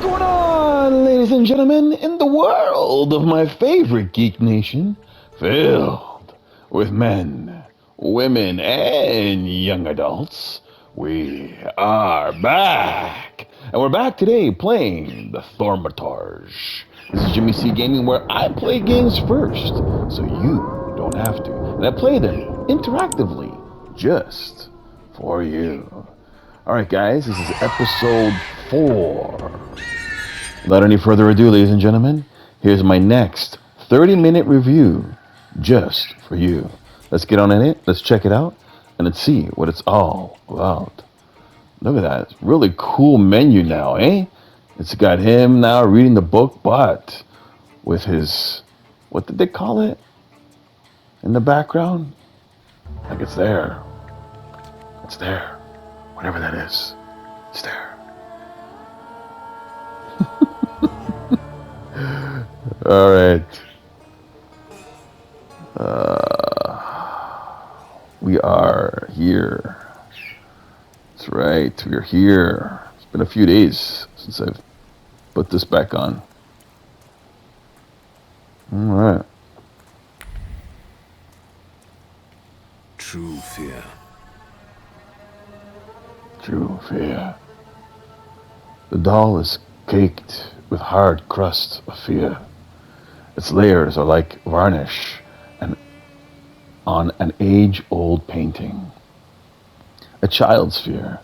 Going on, ladies and gentlemen, in the world of my favorite geek nation, filled with men, women, and young adults, we are back. And we're back today playing the Thaumaturge. This is Jimmy C Gaming, where I play games first, so you don't have to. And I play them interactively, just for you. Alright, guys, this is episode 4. Without any further ado, ladies and gentlemen, here's my next 30-minute review just for you. Let's get on in it, let's check it out, and let's see what it's all about. Look at that. It's a really cool menu now, eh? It's got him now reading the book, but with his, what did they call it? In the background? Like it's there. It's there. Whatever that is. It's there. All right. We are here. That's right. We're here. It's been a few days since I've put this back on. All right. True fear. True fear. The doll is caked with hard crust of fear. Its layers are like varnish and on an age-old painting. A child's fear,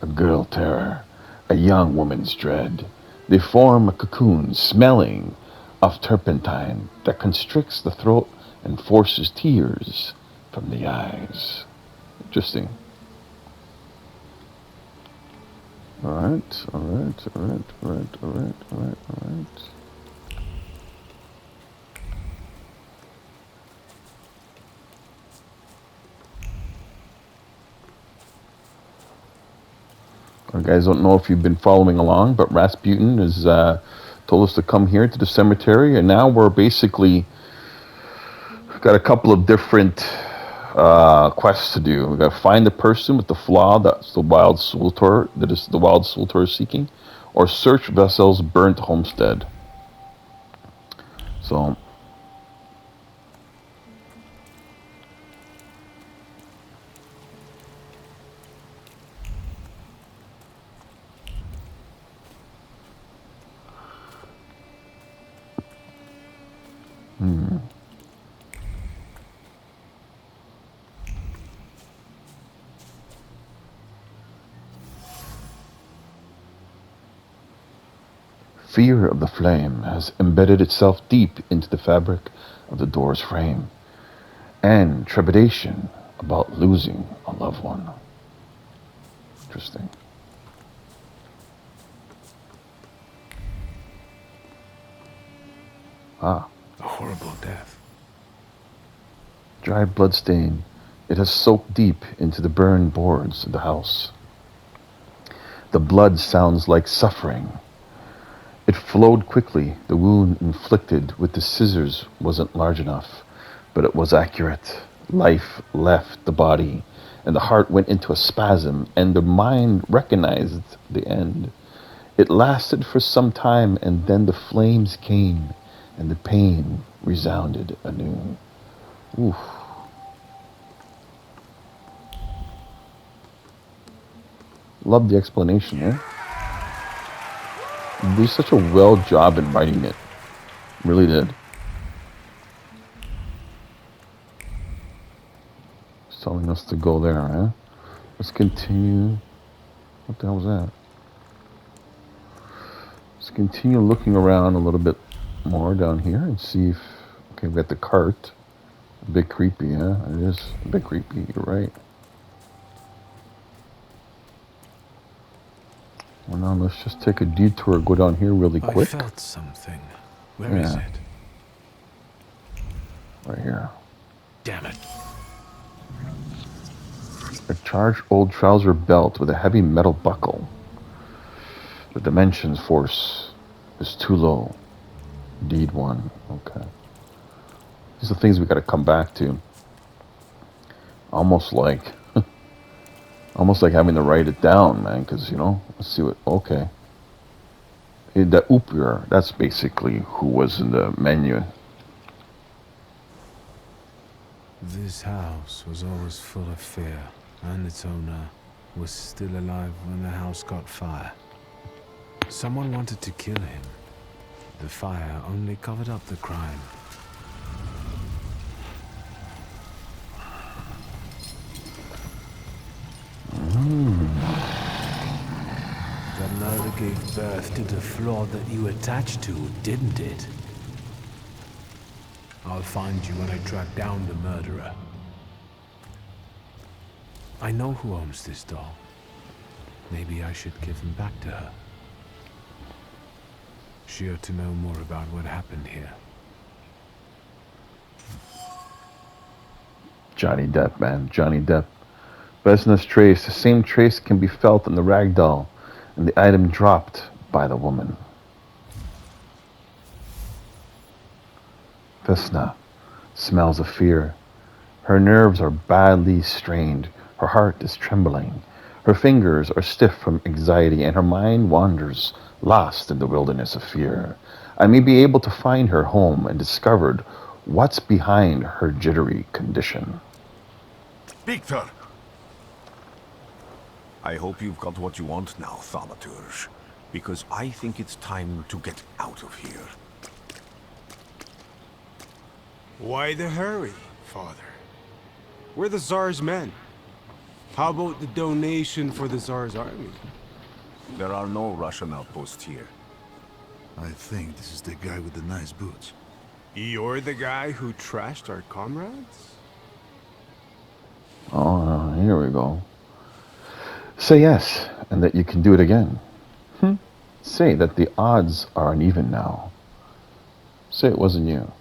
a girl terror, a young woman's dread. They form a cocoon smelling of turpentine that constricts the throat and forces tears from the eyes. Interesting. Alright. Guys, don't know if you've been following along, but Rasputin has told us to come here to the cemetery, and now we're basically got a couple of different quests to do. We got to find the person with the flaw that's the wild Sultor that is the wild Sultor is seeking, or search Vessel's burnt homestead. So. Fear of the flame has embedded itself deep into the fabric of the door's frame, and trepidation about losing a loved one. Interesting. A horrible death. Dry blood stain. It has soaked deep into the burned boards of the house. The blood sounds like suffering. It flowed quickly. The wound inflicted with the scissors wasn't large enough, but it was accurate. Life left the body, and the heart went into a spasm, and the mind recognized the end. It lasted for some time, and then the flames came, and the pain resounded anew. Oof. Love the explanation, eh? They did such a well job in writing it. Really did. It's telling us to go there, eh? Let's continue. What the hell was that? Let's continue looking around a little bit more down here and see if... Okay, we got the cart. A bit creepy, yeah? It is a bit creepy, you're right. Well, now let's just take a detour, go down here really quick. I felt something. Where is it? Right here. Damn it. A charged old trouser belt with a heavy metal buckle. The dimensions force is too low. Deed 1. Okay. These are things we gotta come back to. Almost like having to write it down, man, because, you know, let's see what, okay. The Upir, that's basically who was in the menu. This house was always full of fear, and its owner was still alive when the house caught fire. Someone wanted to kill him. The fire only covered up the crime. That murder gave birth to the flaw that you attached to, didn't it? I'll find you when I track down the murderer. I know who owns this doll. Maybe I should give him back to her. She ought to know more about what happened here. Johnny Depp, man. Johnny Depp. Vesna's trace. The same trace can be felt in the rag doll and the item dropped by the woman. Vesna smells of fear. Her nerves are badly strained. Her heart is trembling. Her fingers are stiff from anxiety, and her mind wanders, lost in the wilderness of fear. I may be able to find her home and discovered what's behind her jittery condition. Victor! I hope you've got what you want now, Thaumaturge, because I think it's time to get out of here. Why the hurry, Father? We're the Tsar's men. How about the donation for the Tsar's army? There are no Russian outposts here. I think this is the guy with the nice boots. You're the guy who trashed our comrades? Oh, here we go. Say yes, and that you can do it again. Say that the odds are uneven now. Say it wasn't you.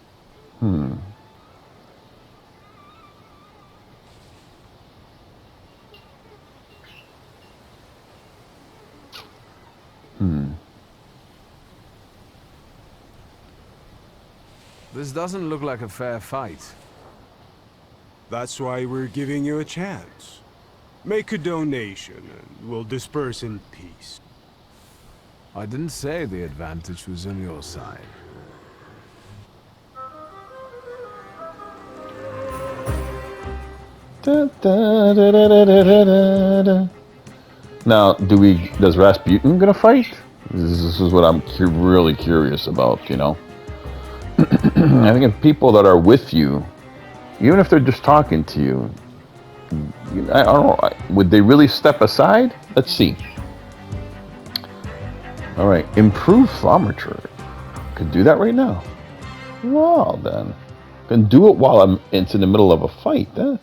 This doesn't look like a fair fight. That's why we're giving you a chance. Make a donation and we'll disperse in peace. I didn't say the advantage was on your side. Da, da, da, da, da, da, da, da. Now, does Rasputin gonna fight? This is what I'm really curious about, you know? I think if people that are with you, even if they're just talking to you, I don't know, would they really step aside? Let's see. All right, improve thaumaturge. Could do that right now. Well then, can do it while it's in the middle of a fight. Huh?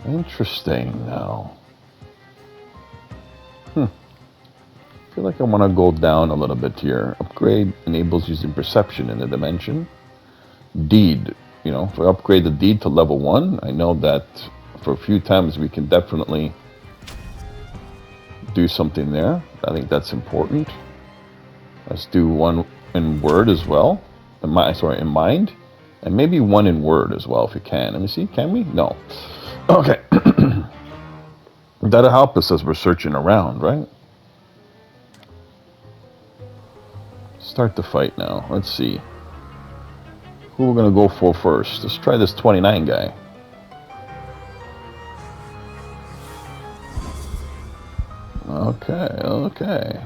Interesting. Now, I feel like I want to go down a little bit here. Upgrade enables using perception in the dimension. Deed. You know, if I upgrade the deed to level 1, I know that for a few times we can definitely do something there. I think that's important. Let's do one in word as well. In mind. And maybe one in word as well if you can. Let me see, can we? No. Okay. That'll help us as we're searching around, right? Start the fight now. Let's see. Who we're gonna go for first? Let's try this 29 guy. Okay.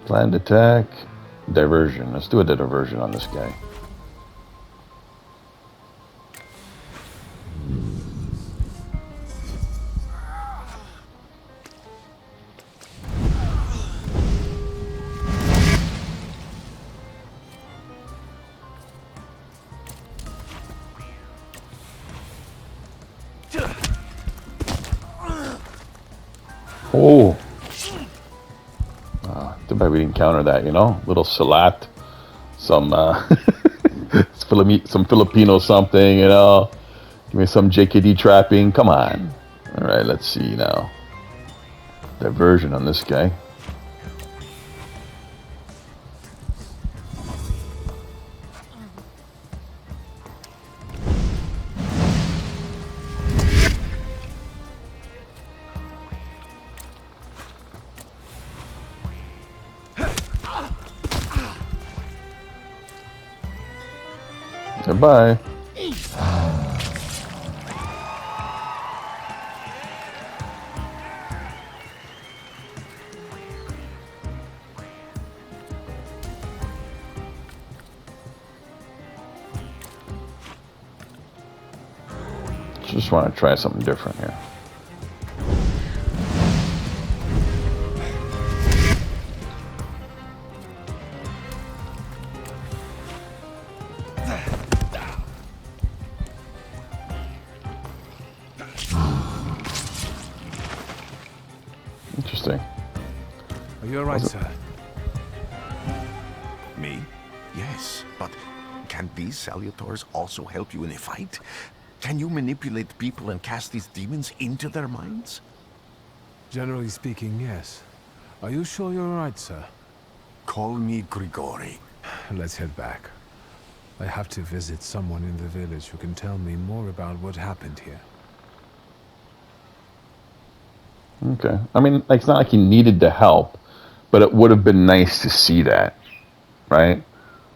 Planned attack. Diversion. Let's do a diversion on this guy. Oh. Too bad we didn't counter that, you know? Little salat. Some, some Filipino something, you know? Give me some JKD trapping. Come on. Alright, let's see now. Diversion on this guy. Bye-bye. Just want to try something different here. Interesting. Are you alright, sir? Me? Yes, but can these salutors also help you in a fight? Can you manipulate people and cast these demons into their minds? Generally speaking, yes. Are you sure you're alright, sir? Call me Grigori. Let's head back. I have to visit someone in the village who can tell me more about what happened here. Okay. I mean, it's not like he needed the help, but it would have been nice to see that, right?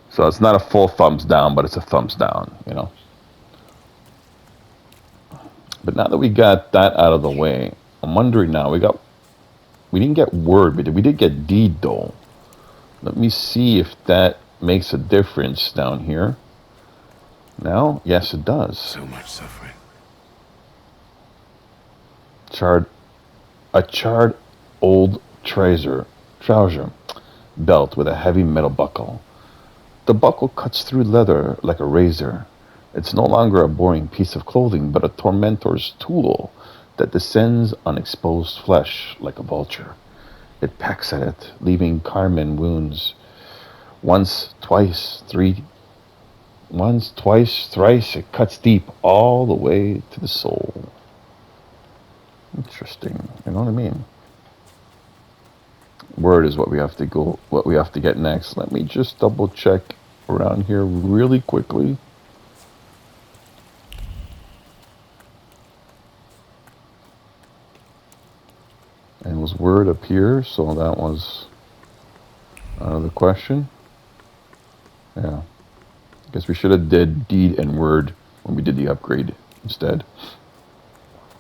So it's not a full thumbs down, but it's a thumbs down, you know? But now that we got that out of the way, I'm wondering now, we didn't get word, but we did get deed, though. Let me see if that makes a difference down here. Now, yes, it does. So much suffering. A charred old trouser belt with a heavy metal buckle. The buckle cuts through leather like a razor. It's no longer a boring piece of clothing, but a tormentor's tool that descends on exposed flesh like a vulture. It pecks at it, leaving Carmen wounds. Once, twice, thrice, it cuts deep all the way to the soul. Interesting, you know what I mean? Word is what we have to get next. Let me just double check around here really quickly. And was word up here, so that was out of the question. Yeah. Guess we should have did deed and word when we did the upgrade instead.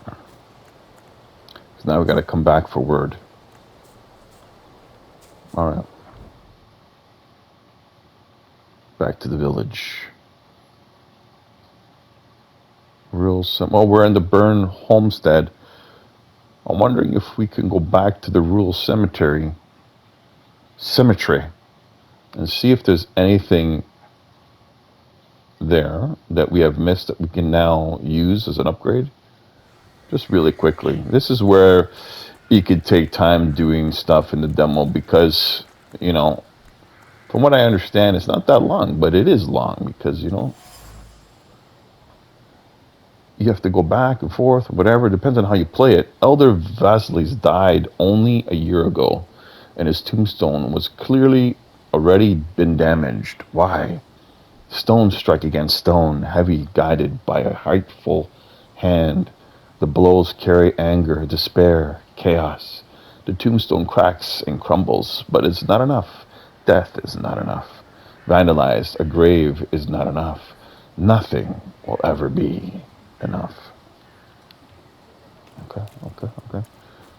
So now we got to come back for word. All right. Back to the village. Oh, we're in the Burn Homestead. I'm wondering if we can go back to the rural cemetery and see if there's anything there that we have missed that we can now use as an upgrade. Just really quickly. This is where you could take time doing stuff in the demo because, you know, from what I understand, it's not that long, but it is long because, you know, you have to go back and forth, whatever. It depends on how you play it. Elder Vasilis died only a year ago, and his tombstone was clearly already been damaged. Why? Stone strike against stone, heavy, guided by a heightful hand. The blows carry anger, despair, chaos. The tombstone cracks and crumbles, but it's not enough. Death is not enough. Vandalized, a grave is not enough. Nothing will ever be enough. Okay.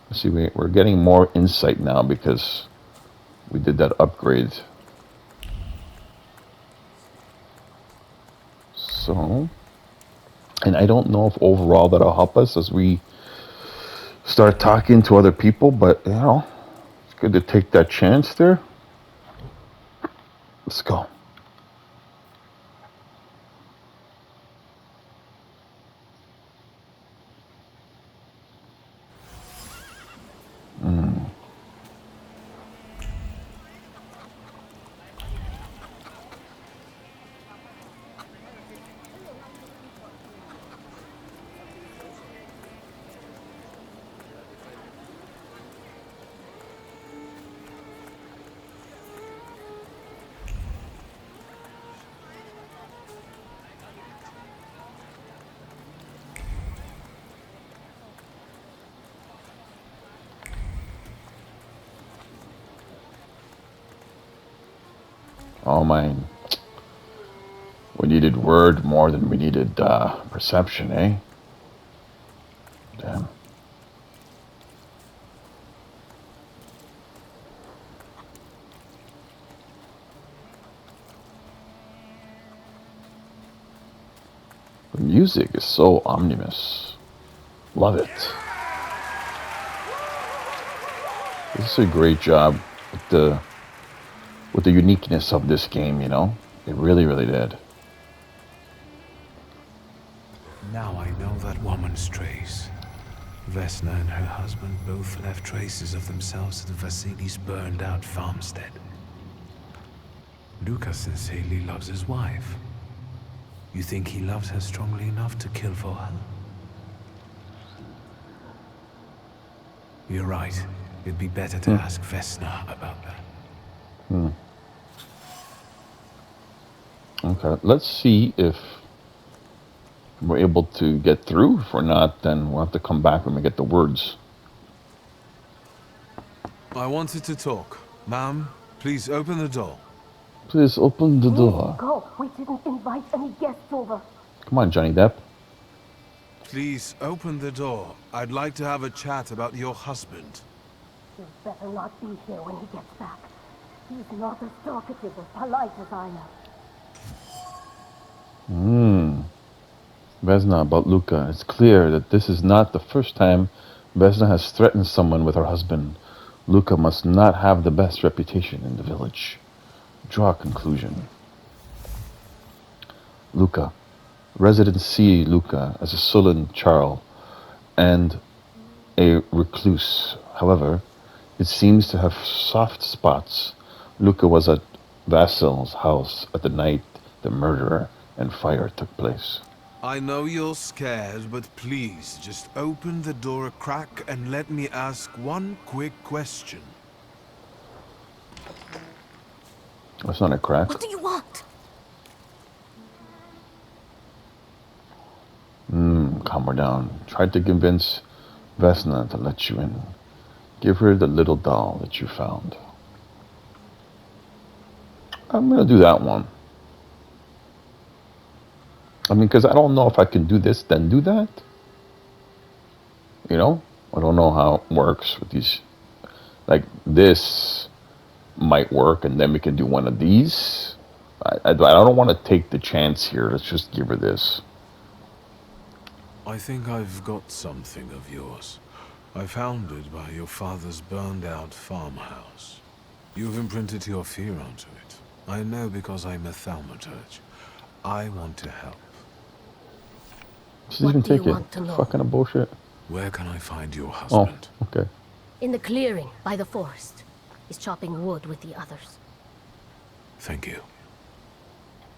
Let's see, we're getting more insight now because we did that upgrade. So, and I don't know if overall that'll help us as we start talking to other people, but you know, it's good to take that chance there. Let's go. Oh man, when you needed word more than we needed perception, eh? Damn. The music is so ominous. Love it. This is a great job with the uniqueness of this game, you know? It really, really did. Now I know that woman's trace. Vesna and her husband both left traces of themselves at Vasili's burned-out farmstead. Luca sincerely loves his wife. You think he loves her strongly enough to kill for her? You're right. It'd be better to ask Vesna about that. Okay, let's see if we're able to get through. If we're not, then we'll have to come back when we get the words. I wanted to talk. Ma'am, please open the door. Please open the door. Go. We didn't invite any guests over. Come on, Johnny Depp. Please open the door. I'd like to have a chat about your husband. You'd better not be here when he gets back. He's not as talkative or polite as I am. Vesna, about Luca. It's clear that this is not the first time Vesna has threatened someone with her husband. Luca must not have the best reputation in the village. Draw a conclusion. Luca. Residents see Luca as a sullen churl and a recluse. However, it seems to have soft spots. Luca was at Vasil's house at the night the murder and fire took place. I know you're scared, but please just open the door a crack and let me ask one quick question. That's not a crack. What do you want? Calm her down. Tried to convince Vesna to let you in. Give her the little doll that you found. I'm gonna do that one. I mean, because I don't know if I can do this, then do that. You know? I don't know how it works with these. Like, this might work, and then we can do one of these. I don't want to take the chance here. Let's just give her this. I think I've got something of yours. I found it by your father's burned-out farmhouse. You've imprinted your fear onto it. I know because I'm a thaumaturge. I want to help. She's even taking fucking a bullshit. Where can I find your husband? Oh, okay. In the clearing by the forest. He's chopping wood with the others. Thank you.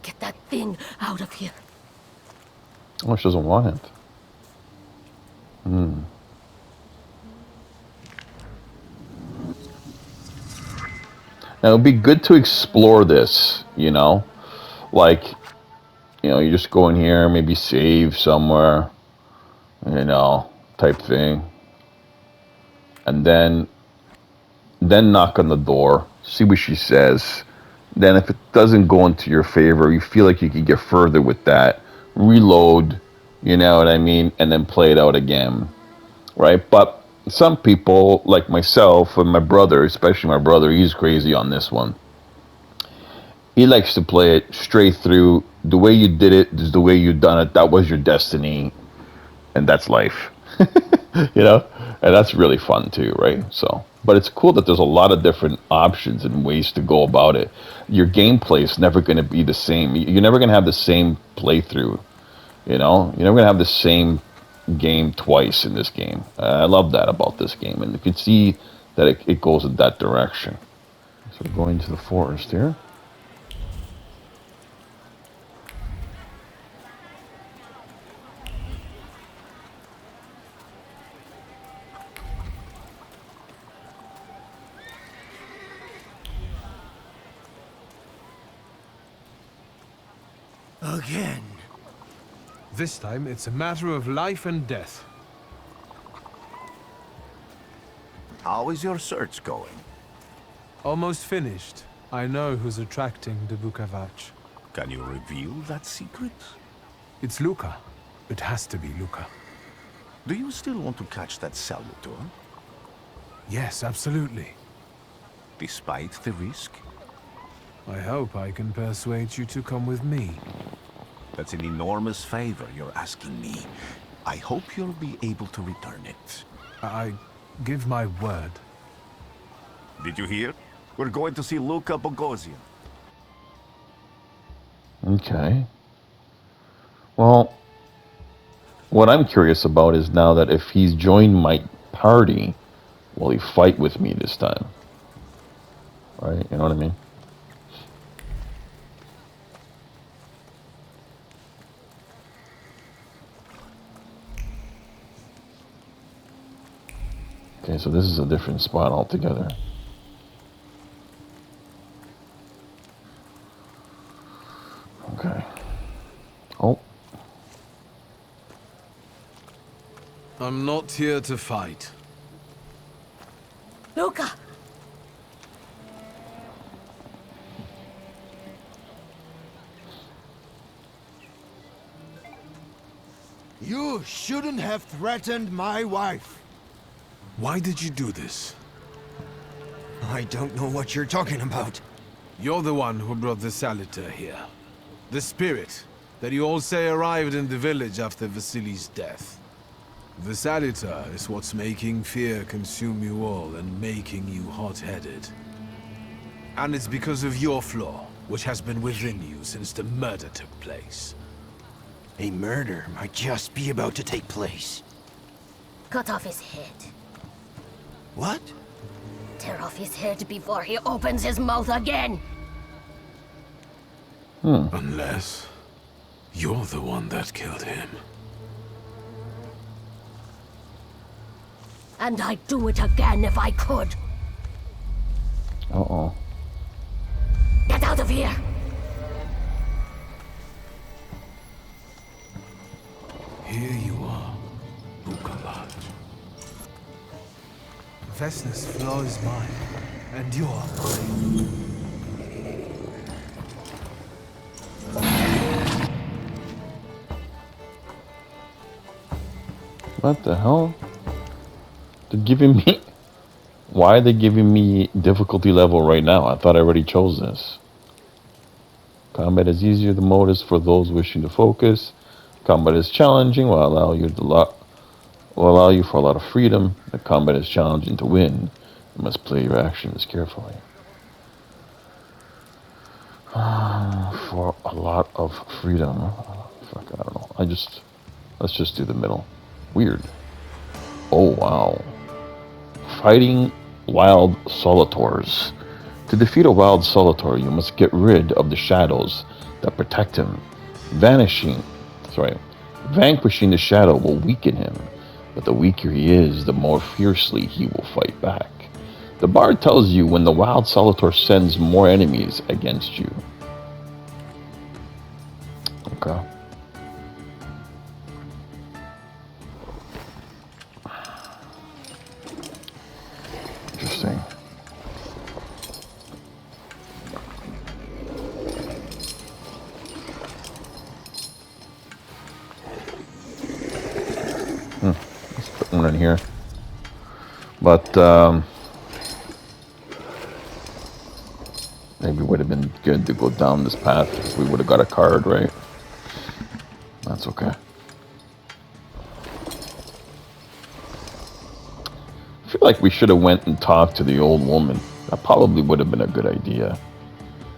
Get that thing out of here. Oh, she doesn't want it. Now, it would be good to explore this, you know? Like, you know, you just go in here, maybe save somewhere, you know, type thing. And then knock on the door, see what she says. Then if it doesn't go into your favor, you feel like you could get further with that, reload, you know what I mean, and then play it out again, right? But some people, like myself and my brother, especially my brother, he's crazy on this one. He likes to play it straight through. The way you did it is the way you done it. That was your destiny, and that's life. You know, and that's really fun too, right? So, but it's cool that there's a lot of different options and ways to go about it. Your gameplay is never going to be the same. You're never going to have the same playthrough. You know, you're never going to have the same game twice in this game. I love that about this game, and you can see that it goes in that direction. So we're going to the forest here. Again. This time, it's a matter of life and death. How is your search going? Almost finished. I know who's attracting the Bukavach. Can you reveal that secret? It's Luca. It has to be Luca. Do you still want to catch that Salutor? Yes, absolutely. Despite the risk? I hope I can persuade you to come with me. That's an enormous favor you're asking me. I hope you'll be able to return it. I give my word. Did you hear? We're going to see Luca Bogosian. Okay. Well, what I'm curious about is now that if he's joined my party, will he fight with me this time? Right? You know what I mean? Okay, so this is a different spot altogether. Okay. Oh. I'm not here to fight. Luca! You shouldn't have threatened my wife. Why did you do this? I don't know what you're talking about. You're the one who brought the Salutor here. The spirit that you all say arrived in the village after Vasily's death. The Salutor is what's making fear consume you all and making you hot-headed. And it's because of your flaw, which has been within you since the murder took place. A murder might just be about to take place. Cut off his head. What? Tear off his head before he opens his mouth again. Unless you're the one that killed him. And I'd do it again if I could. Uh-oh. Get out of here! Here you are, Bukalaj. Vesna's flaw is mine, and you're mine. What the hell? They're giving me... Why are they giving me difficulty level right now? I thought I already chose this. Combat is easier. The mode is for those wishing to focus. Combat is challenging will allow you for a lot of freedom. The combat is challenging to win. You must play your actions carefully. For a lot of freedom. Fuck, I don't know. Let's just do the middle. Weird. Oh wow. Fighting wild solitors. To defeat a wild solitor, you must get rid of the shadows that protect him. Vanquishing the shadow will weaken him, but the weaker he is, the more fiercely he will fight back. The bard tells you when the wild solitor sends more enemies against you. Okay. Interesting. Let's put one in here. But maybe it would have been good to go down this path if we would have got a card, right? That's okay. I feel like we should have went and talked to the old woman. That probably would have been a good idea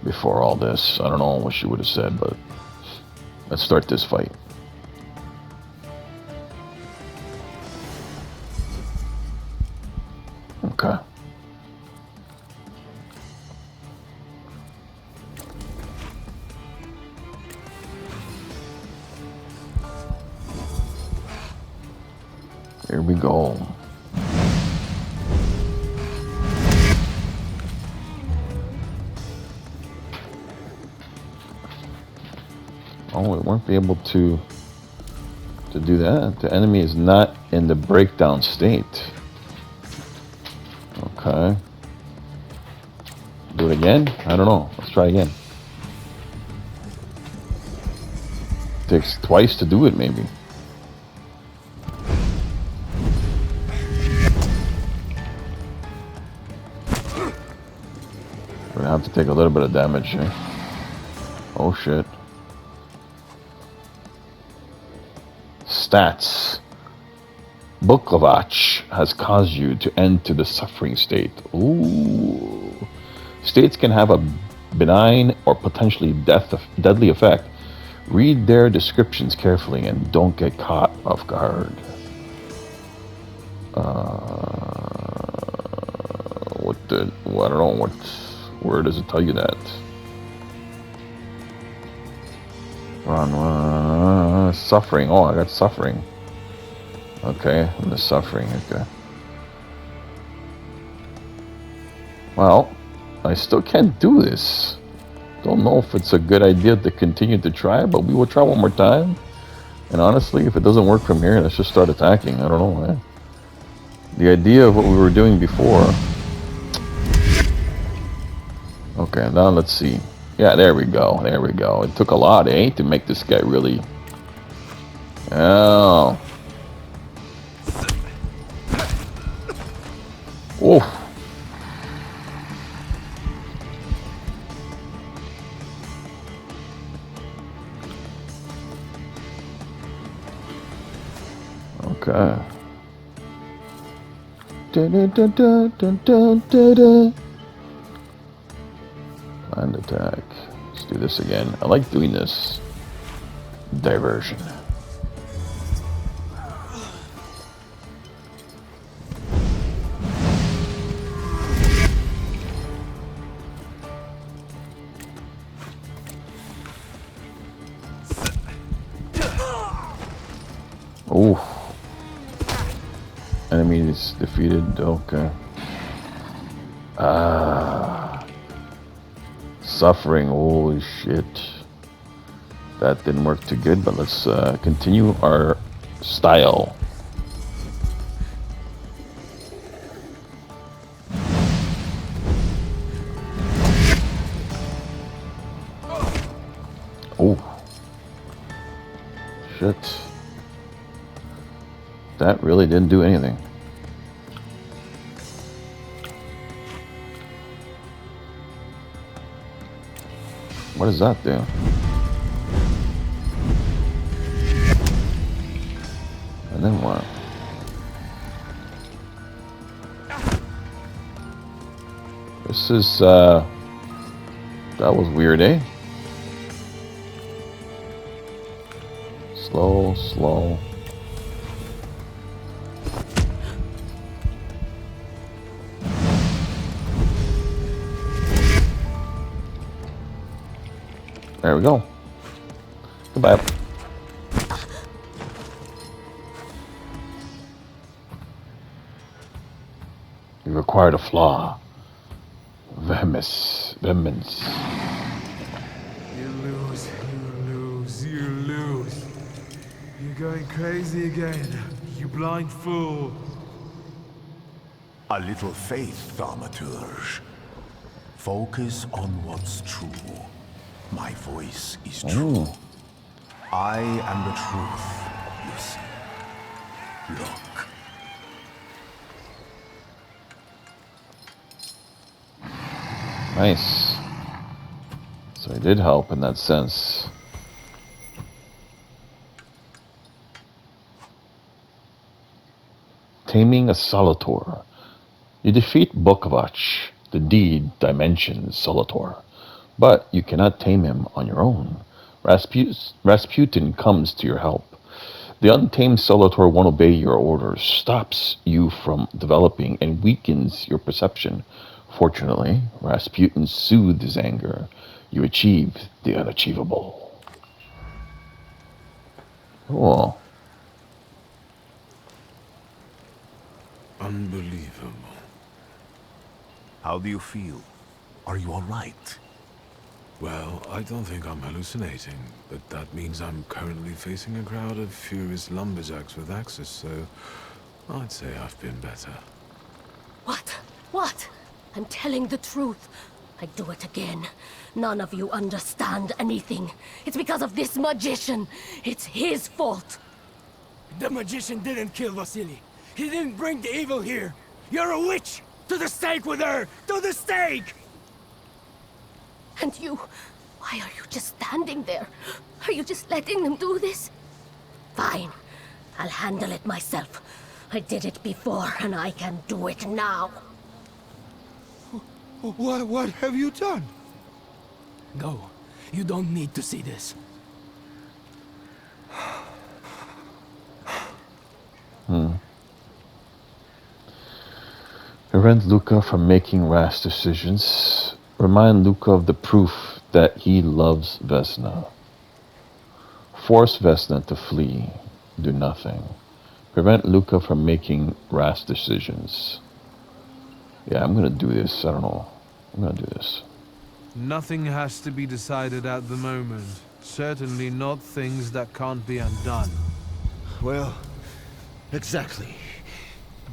before all this. I don't know what she would have said, but let's start this fight. Okay. Here we go. Oh, we won't be able to do that. The enemy is not in the breakdown state. Okay. Do it again? I don't know. Let's try again. Takes twice to do it, maybe. We're gonna have to take a little bit of damage here. Oh shit. Stats. Bukovac has caused you to enter the suffering state. Ooh. States can have a benign or potentially deadly effect. Read their descriptions carefully and don't get caught off guard. Well, I don't know where does it tell you that? Suffering. Oh, I got suffering. Okay, and the suffering. Okay. Well, I still can't do this. Don't know if it's a good idea to continue to try, but we will try one more time. And honestly, if it doesn't work from here, let's just start attacking. I don't know, man. The idea of what we were doing before. Okay, now let's see. Yeah, there we go. There we go. It took a lot, eh, to make this guy really... Oh. Oof. Okay. Land attack. Let's do this again. I like doing this. Diversion. Oof. Enemy is defeated. Okay. Suffering. Holy shit. That didn't work too good, but let's continue our style. Oh. Shit. That really didn't do anything. What does that do? And then what? This is, that was weird, eh? Slow, slow. There we go. Goodbye. You acquired a flaw. Vehemence. You lose, you lose, you lose. You're going crazy again, you blind fool. A little faith, Thaumaturge. Focus on what's true. My voice is true. I am the truth. Listen. Look. Nice. So it did help in that sense. Taming a Solitor. You defeat Bukovac, the deed dimension Solitor. But you cannot tame him on your own. Rasputin comes to your help. The untamed Solitor won't obey your orders, stops you from developing, and weakens your perception. Fortunately, Rasputin soothed his anger. You achieve the unachievable. Cool. Unbelievable. How do you feel? Are you all right? Well, I don't think I'm hallucinating, but that means I'm currently facing a crowd of furious lumberjacks with axes, so I'd say I've been better. What? What? I'm telling the truth. I do it again. None of you understand anything. It's because of this magician. It's his fault. The magician didn't kill Vasily. He didn't bring the evil here. You're a witch! To the stake with her! To the stake! And you... why are you just standing there? Are you just letting them do this? Fine. I'll handle it myself. I did it before, and I can do it now. What have you done? Go. You don't need to see this. Prevent Luca from making rash decisions. Remind Luca of the proof that he loves Vesna. Force Vesna to flee. Do nothing. Prevent Luca from making rash decisions. Yeah, I'm gonna do this. I don't know. I'm gonna do this. Nothing has to be decided at the moment. Certainly not things that can't be undone. Well, exactly.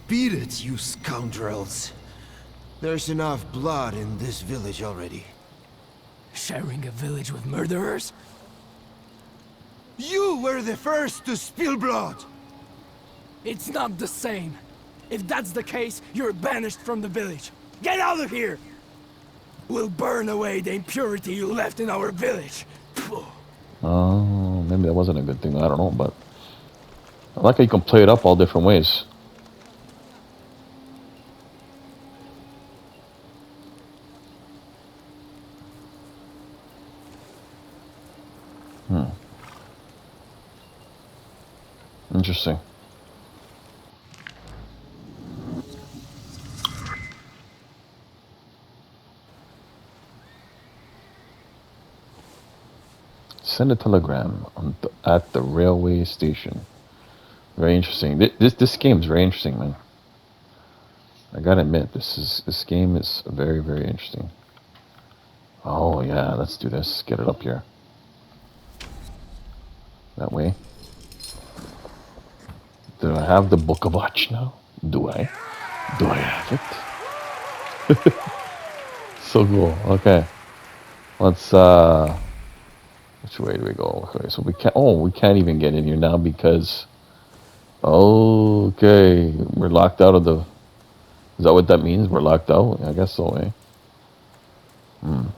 Beat it, you scoundrels. There's enough blood in this village already. Sharing a village with murderers? You were the first to spill blood! It's not the same. If that's the case, you're banished from the village. Get out of here! We'll burn away the impurity you left in our village. Oh, maybe that wasn't a good thing. I don't know, but I like how you can play it up all different ways. Interesting. Send a telegram at the railway station. Very interesting. This game is very interesting, man. I gotta admit, this game is very, very interesting. Oh yeah, let's do this. Get it up here. That way. Do I have the Book of Watch now? Do I? Do I have it? So cool. Okay. Let's which way do we go? Okay, so we can't even get in here now because okay, we're locked out of the is that what that means? We're locked out? I guess so, eh? I'm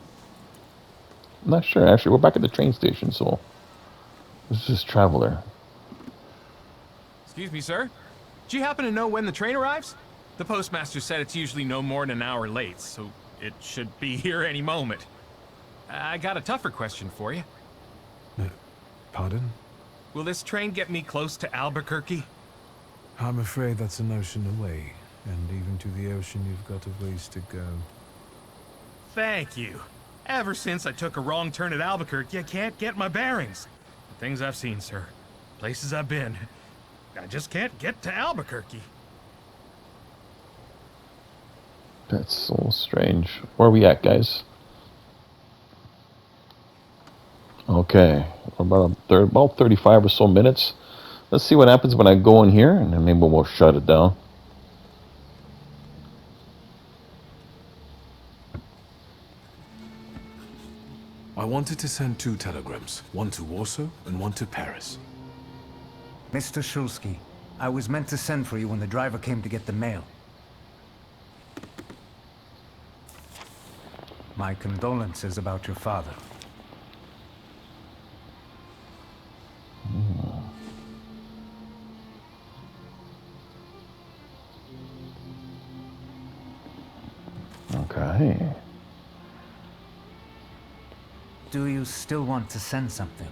not sure actually. We're back at the train station, so let's just travel there. Excuse me, sir. Do you happen to know when the train arrives? The postmaster said it's usually no more than an hour late, so it should be here any moment. I got a tougher question for you. Pardon? Will this train get me close to Albuquerque? I'm afraid that's an ocean away, and even to the ocean you've got a ways to go. Thank you. Ever since I took a wrong turn at Albuquerque, I can't get my bearings. The things I've seen, sir. Places I've been. I just can't get to Albuquerque. That's so strange. Where are we at, guys? Okay, about 35 or so minutes. Let's see what happens when I go in here, and then maybe we'll shut it down. I wanted to send 2 telegrams, one to Warsaw and one to Paris. Mr. Shulsky, I was meant to send for you when the driver came to get the mail. My condolences about your father. Okay. Do you still want to send something?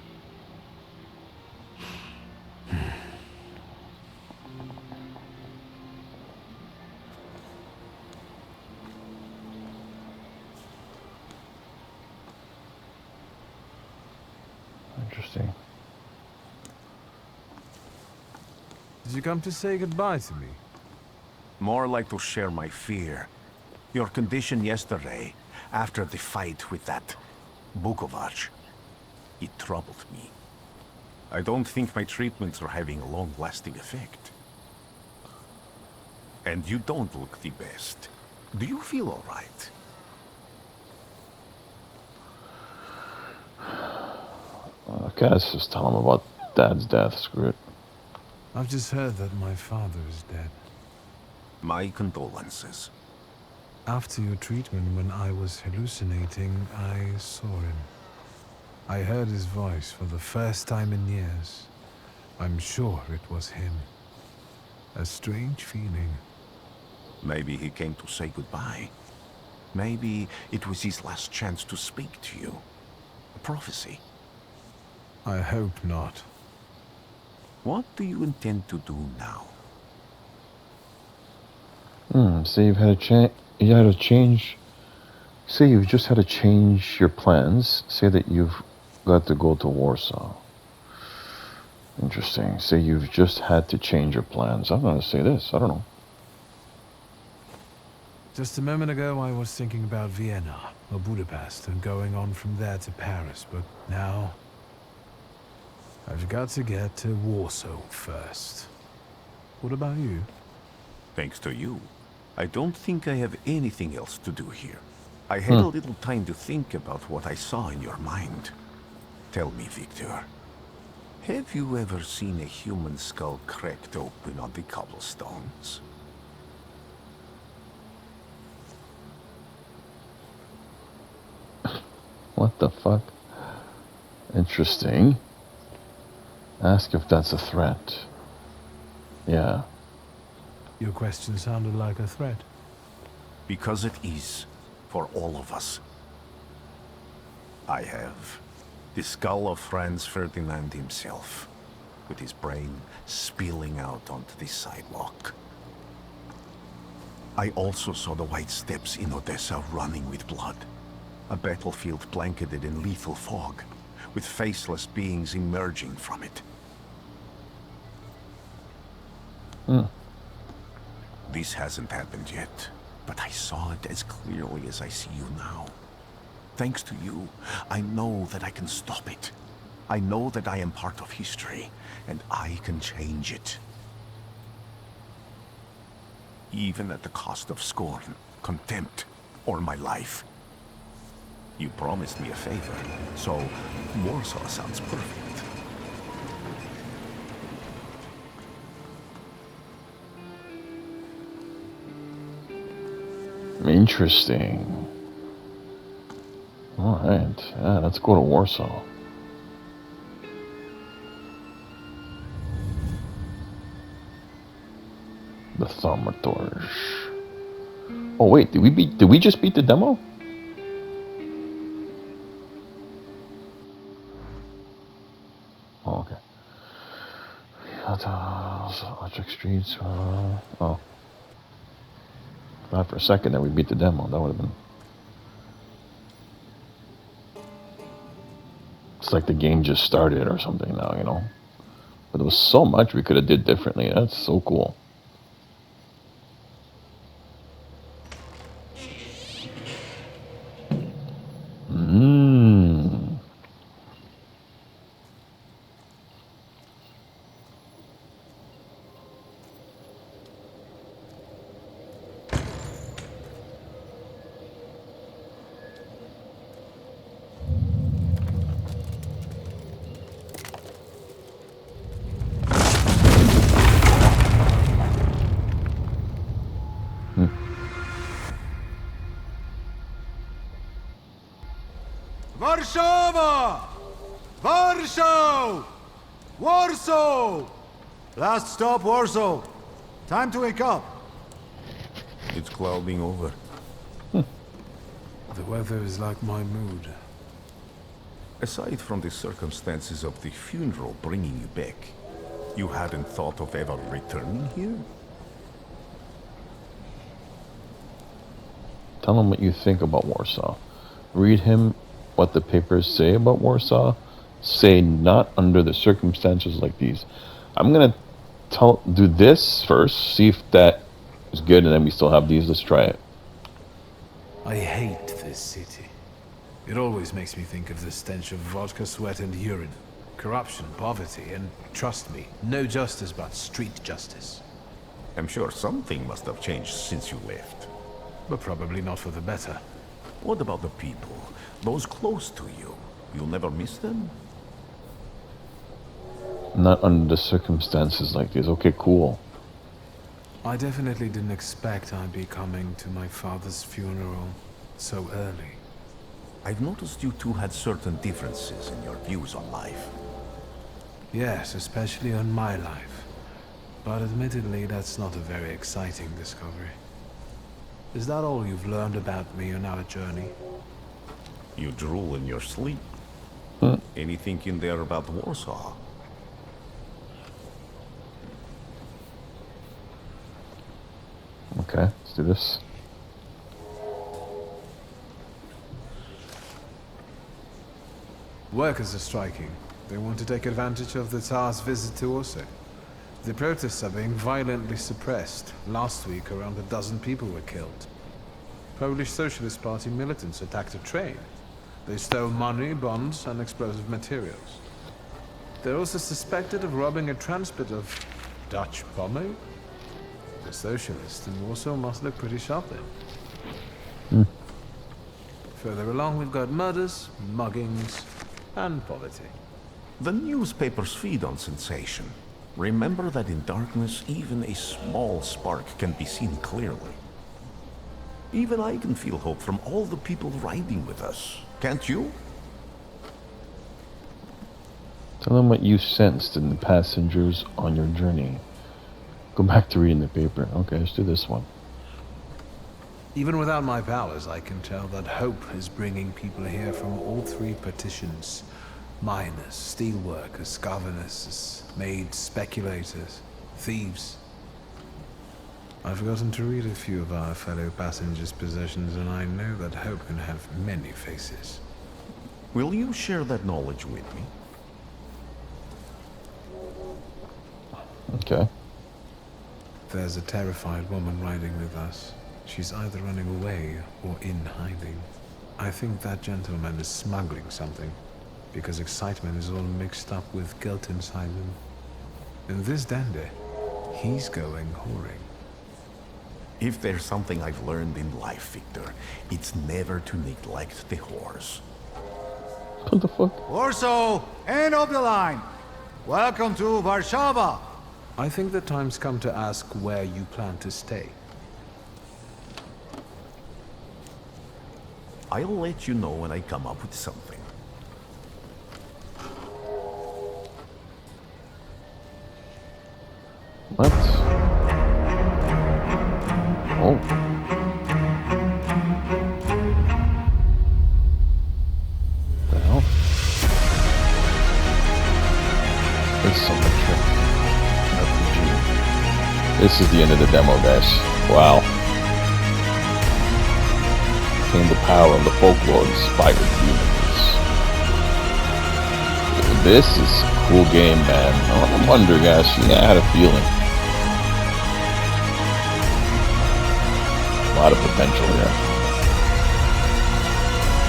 Interesting. Did you come to say goodbye to me? More like to share my fear. Your condition yesterday, after the fight with that Bukovac, it troubled me. I don't think my treatments are having a long-lasting effect. And you don't look the best. Do you feel all right? Okay, let's just tell him about Dad's death. Screw it. I've just heard that my father is dead. My condolences. After your treatment, when I was hallucinating, I saw him. I heard his voice for the first time in years. I'm sure it was him. A strange feeling. Maybe he came to say goodbye. Maybe it was his last chance to speak to you. A prophecy. I hope not. What do you intend to do now? So you've had a change. You had to change. Say you've just had to change your plans. Say that you've got to go to Warsaw. Interesting. Say you've just had to change your plans. I'm gonna say this. I don't know. Just a moment ago, I was thinking about Vienna or Budapest and going on from there to Paris, but now I've got to get to Warsaw first. What about you? Thanks to you, I don't think I have anything else to do here. I had a little time to think about what I saw in your mind. Tell me, Victor, have you ever seen a human skull cracked open on the cobblestones? What the fuck? Interesting. Ask if that's a threat. Yeah. Your question sounded like a threat. Because it is, for all of us. I have the skull of Franz Ferdinand himself, with his brain spilling out onto the sidewalk. I also saw the white steps in Odessa running with blood. A battlefield blanketed in lethal fog, with faceless beings emerging from it. This hasn't happened yet, but I saw it as clearly as I see you now. Thanks to you, I know that I can stop it. I know that I am part of history, and I can change it. Even at the cost of scorn, contempt, or my life. You promised me a favor, so Warsaw sounds perfect. Interesting. Alright, yeah, let's go to Warsaw. The Thaumaturge. Oh wait, did we just beat the demo? Oh, okay. Electric streets. Oh. Thought for a second that we beat the demo. That would have been. It's like the game just started or something now, you know. But there was so much we could have did differently. That's so cool. Warszawa! Warsaw! Warsaw! Last stop, Warsaw. Time to wake up. It's clouding over. The weather is like my mood. Aside from the circumstances of the funeral bringing you back, you hadn't thought of ever returning here? Tell him what you think about Warsaw. Read him what the papers say about Warsaw. Say not under the circumstances like these. I'm gonna do this first, see if that is good, and then we still have these. Let's try it. I hate this city. It always makes me think of the stench of vodka, sweat, and urine. Corruption, poverty, and trust me, no justice but street justice. I'm sure something must have changed since you left. But probably not for the better. What about the people? Those close to you? You'll never miss them? Not under the circumstances like this. Okay, cool. I definitely didn't expect I'd be coming to my father's funeral so early. I've noticed you two had certain differences in your views on life. Yes, especially on my life. But admittedly, that's not a very exciting discovery. Is that all you've learned about me on our journey? You drool in your sleep. Anything in there about Warsaw? Okay, let's do this. Workers are striking. They want to take advantage of the Tsar's visit to Warsaw. The protests are being violently suppressed. Last week, around a dozen people were killed. Polish Socialist Party militants attacked a train. They stole money, bonds, and explosive materials. They're also suspected of robbing a transport of Dutch pomade. The socialists in Warsaw must look pretty sharp then. Further along, we've got murders, muggings, and poverty. The newspapers feed on sensation. Remember that in darkness, even a small spark can be seen clearly. Even I can feel hope from all the people riding with us. Can't you? Tell them what you sensed in the passengers on your journey. Go back to reading the paper. Okay, let's do this one. Even without my powers, I can tell that hope is bringing people here from all three partitions. Miners, steelworkers, governesses, maids, speculators, thieves. I've forgotten to read a few of our fellow passengers' possessions, and I know that hope can have many faces. Will you share that knowledge with me? Okay. There's a terrified woman riding with us. She's either running away or in hiding. I think that gentleman is smuggling something, because excitement is all mixed up with guilt inside him. And this dandy, he's going whoring. If there's something I've learned in life, Victor, it's never to neglect the horse. What the fuck? Warsaw, end of the line. Welcome to Warsaw. I think the time's come to ask where you plan to stay. I'll let you know when I come up with something. What? Oh. The hell? Isometric RPG. This is the end of the demo, guys. Wow. Came the power of the folklore-inspired humans. This is a cool game, man. I wonder, guys. Yeah, I had a feeling. A lot of potential here.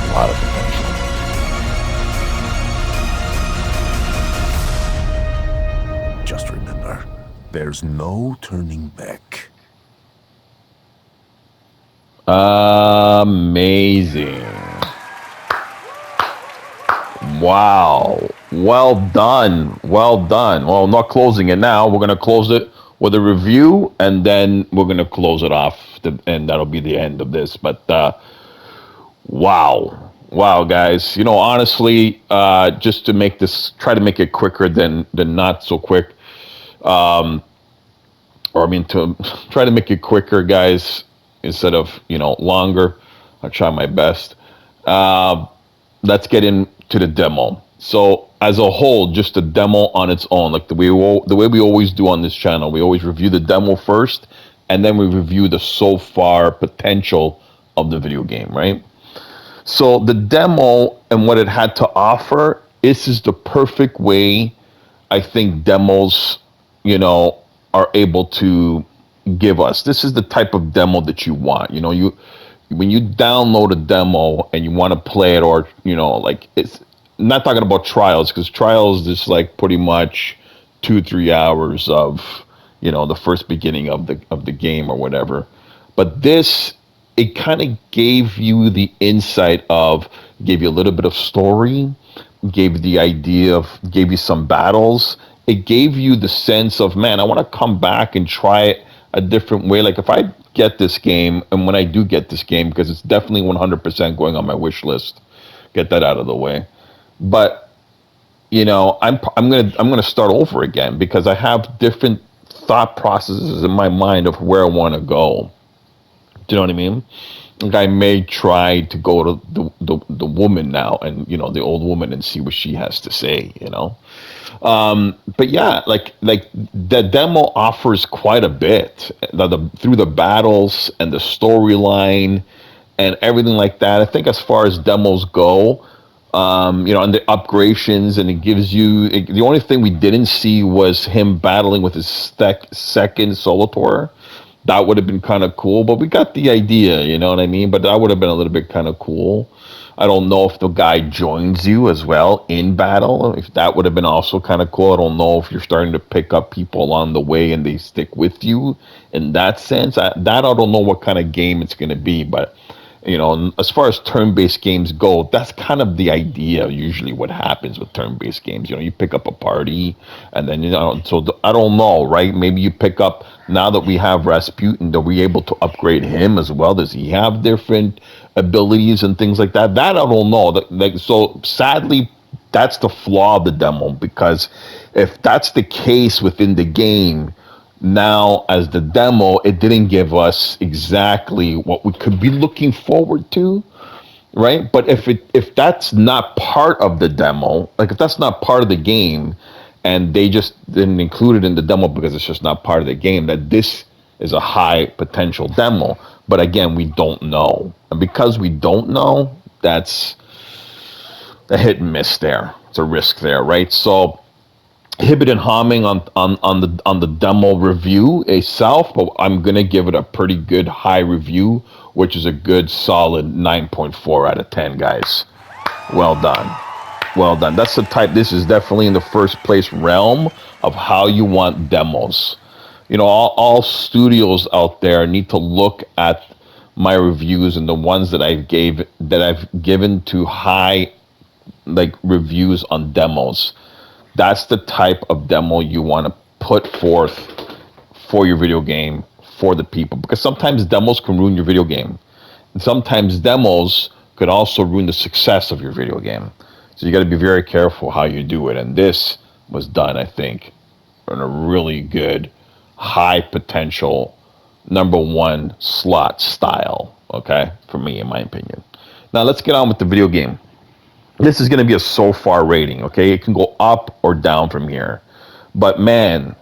A lot of potential. Just remember, there's no turning back. Amazing. Wow. Well done. Well done. Well, I'm not closing it now. We're going to close it with a review, and then we're going to close it off, and that'll be the end of this. But wow. Wow, guys. You know, honestly, just to make this, try to make it quicker than not so quick. Or I mean, to try to make it quicker, guys, instead of, you know, longer. I'll try my best. Let's get into the demo. So as a whole, just the demo on its own, like the way we always do on this channel, we always review the demo first, and then we review the so far potential of the video game, right? So the demo and what it had to offer, this is the perfect way I think demos, you know, are able to give us. This is the type of demo that you want. You know, when you download a demo and you want to play it, or, you know, like, it's I'm not talking about trials, because trials is like pretty much 2-3 hours of, you know, the first beginning of the game or whatever. But this, it kind of gave you the insight of, gave you a little bit of story, gave you the idea of, gave you some battles, it gave you the sense of, man, I want to come back and try it a different way. Like if I get this game, and when I do get this game, because it's definitely 100% going on my wish list, get that out of the way. But you know, I'm gonna start over again because I have different thought processes in my mind of where I want to go. Do you know what I mean? Like I may try to go to the woman now, and you know, the old woman, and see what she has to say. You know, but yeah, like the demo offers quite a bit through the battles and the storyline and everything like that. I think as far as demos go, you know, and the upgradations, and it gives you. The only thing we didn't see was him battling with his second Solotor. That would have been kind of cool, but we got the idea, you know what I mean? But that would have been a little bit kind of cool. I don't know if the guy joins you as well in battle. If that would have been also kind of cool. I don't know if you're starting to pick up people along the way and they stick with you in that sense. I don't know what kind of game it's going to be, but you know, as far as turn-based games go, that's kind of the idea. Usually, what happens with turn-based games, you know, you pick up a party, and then you know. So I don't know, right? Maybe you pick up now that we have Rasputin. Are we able to upgrade him as well? Does he have different abilities and things like that? That I don't know. Like, so sadly, that's the flaw of the demo, because if that's the case within the game, now as the demo, it didn't give us exactly what we could be looking forward to, right? But if that's not part of the demo, like if that's not part of the game, and they just didn't include it in the demo because it's just not part of the game, that this is a high potential demo. But again, we don't know, and because we don't know, that's a hit and miss there. It's a risk there, right? So Hibbett and Humming on the demo review itself, but I'm gonna give it a pretty good high review, which is a good solid 9.4 out of 10, guys. Well done, well done. That's the type. This is definitely in the first place realm of how you want demos. You know, all studios out there need to look at my reviews and the ones that I've given to high like reviews on demos. That's the type of demo you want to put forth for your video game for the people, because sometimes demos can ruin your video game, and sometimes demos could also ruin the success of your video game. So you got to be very careful how you do it. And this was done, I think, in a really good, high potential #1 slot style. Okay, for me, in my opinion. Now let's get on with the video game. This is going to be a so far rating, okay? It can go up or down from here. But man,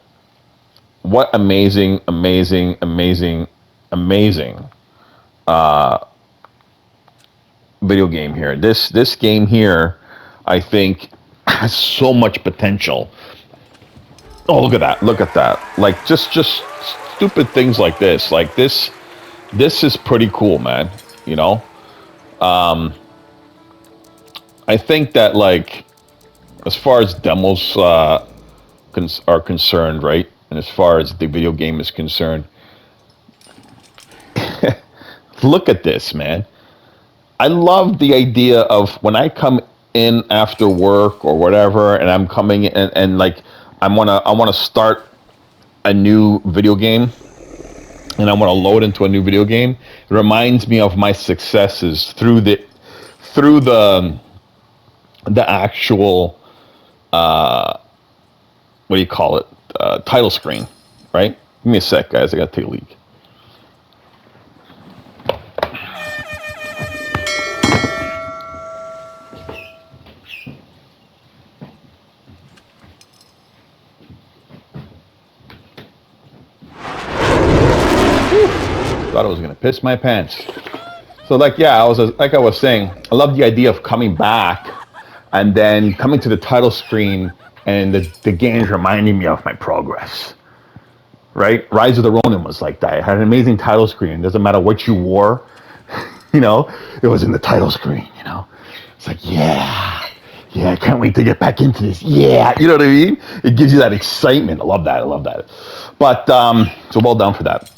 what amazing, amazing, amazing, amazing video game here. This game here, I think, has so much potential. Oh, look at that. Look at that. Like, just stupid things like this. Like, this is pretty cool, man. You know? I think that, like, as far as demos are concerned, right, and as far as the video game is concerned, look at this, man. I love the idea of when I come in after work or whatever, and I'm coming in and like I wanna start a new video game, and I want to load into a new video game. It reminds me of my successes through the actual what do you call it, title screen, right? Give me a sec, guys, I gotta take a leak. Thought I was gonna piss my pants. So like, yeah, I was saying, I love the idea of coming back and then coming to the title screen and the game's reminding me of my progress, right? Rise of the Ronin was like that. It had an amazing title screen. It doesn't matter what you wore, you know, it was in the title screen, you know? It's like, yeah, I can't wait to get back into this. Yeah, you know what I mean? It gives you that excitement. I love that. But, so well done for that.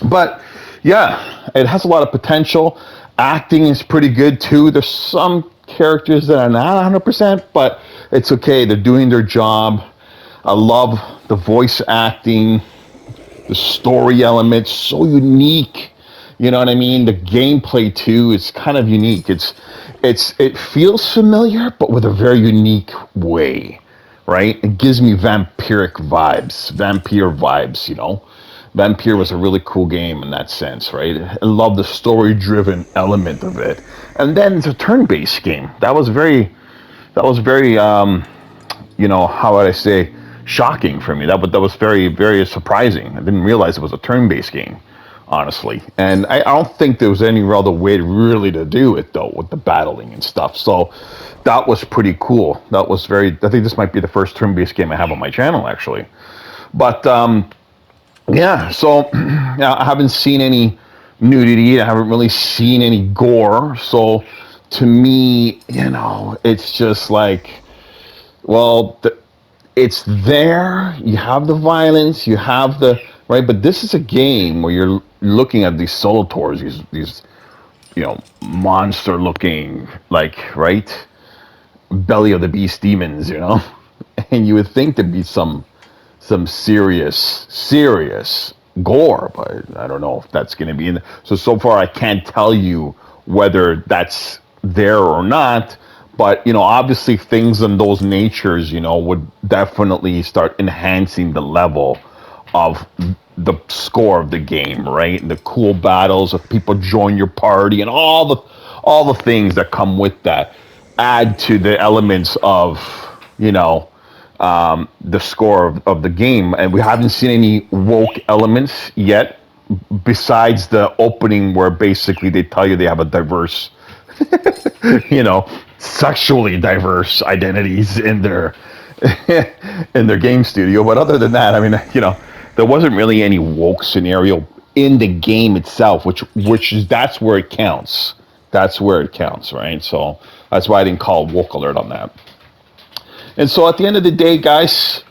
But yeah, it has a lot of potential. Acting is pretty good too. There's some characters that are not 100%, but it's okay. They're doing their job. I love the voice acting, the story elements, so unique. You know what I mean? The gameplay too is kind of unique. It feels familiar, but with a very unique way, right? It gives me vampire vibes, you know. Vampire was a really cool game in that sense, right? I love the story-driven element of it, and then it's a turn-based game. That was very, you know, how would I say, shocking for me. That was very, very surprising. I didn't realize it was a turn-based game, honestly. And I don't think there was any other way really to do it, though, with the battling and stuff. So that was pretty cool. That was very, I think this might be the first turn-based game I have on my channel, actually. But, yeah, so yeah, I haven't seen any nudity. I haven't really seen any gore. So to me, you know, it's just like, well, it's there. You have the violence. You have the right. But this is a game where you're looking at these solitors, these you know, monster-looking, like, right, belly of the beast demons, you know, and you would think there'd be some serious gore, but I don't know if that's going to be in there. So far I can't tell you whether that's there or not, but, you know, obviously things in those natures, you know, would definitely start enhancing the level of the score of the game, right? And the cool battles of people join your party and all the things that come with that add to the elements of, you know, the score of the game. And we haven't seen any woke elements yet, besides the opening where basically they tell you they have a diverse, you know, sexually diverse identities in their in their game studio. But other than that, I mean, you know, there wasn't really any woke scenario in the game itself, which is, that's where it counts. That's where it counts, right? So that's why I didn't call woke alert on that. And so at the end of the day, guys,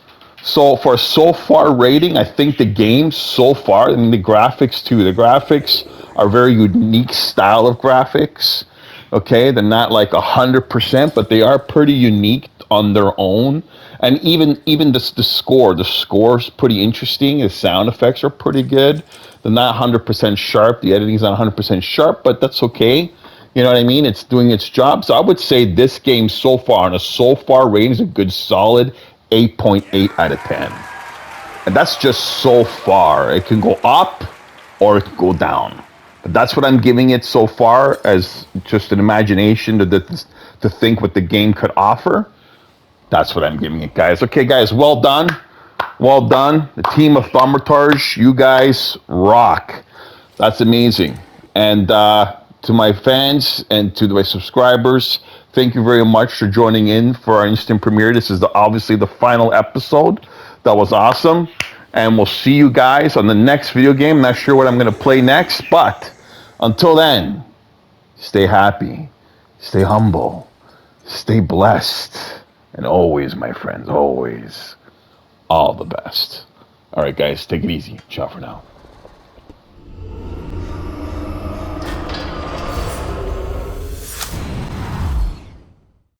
so for a so far rating, I think the game so far, and the graphics too, the graphics are very unique style of graphics. Okay, they're not like 100%, but they are pretty unique on their own. And even the score's pretty interesting. The sound effects are pretty good. They're not 100% sharp. The editing's not 100% sharp, but that's okay. You know what I mean? It's doing its job. So I would say this game so far, on a so far rating, is a good solid 8.8 out of 10. And that's just so far. It can go up or it can go down. But that's what I'm giving it so far, as just an imagination to think what the game could offer. That's what I'm giving it, guys. Okay, guys, well done. Well done. The team of Thaumaturge, you guys rock. That's amazing. And to my fans and to my subscribers, thank you very much for joining in for our instant premiere. This is obviously the final episode. That was awesome. And we'll see you guys on the next video game. I'm not sure what I'm going to play next, but until then, stay happy, stay humble, stay blessed, and always, my friends, always, all the best. All right, guys, take it easy. Ciao for now.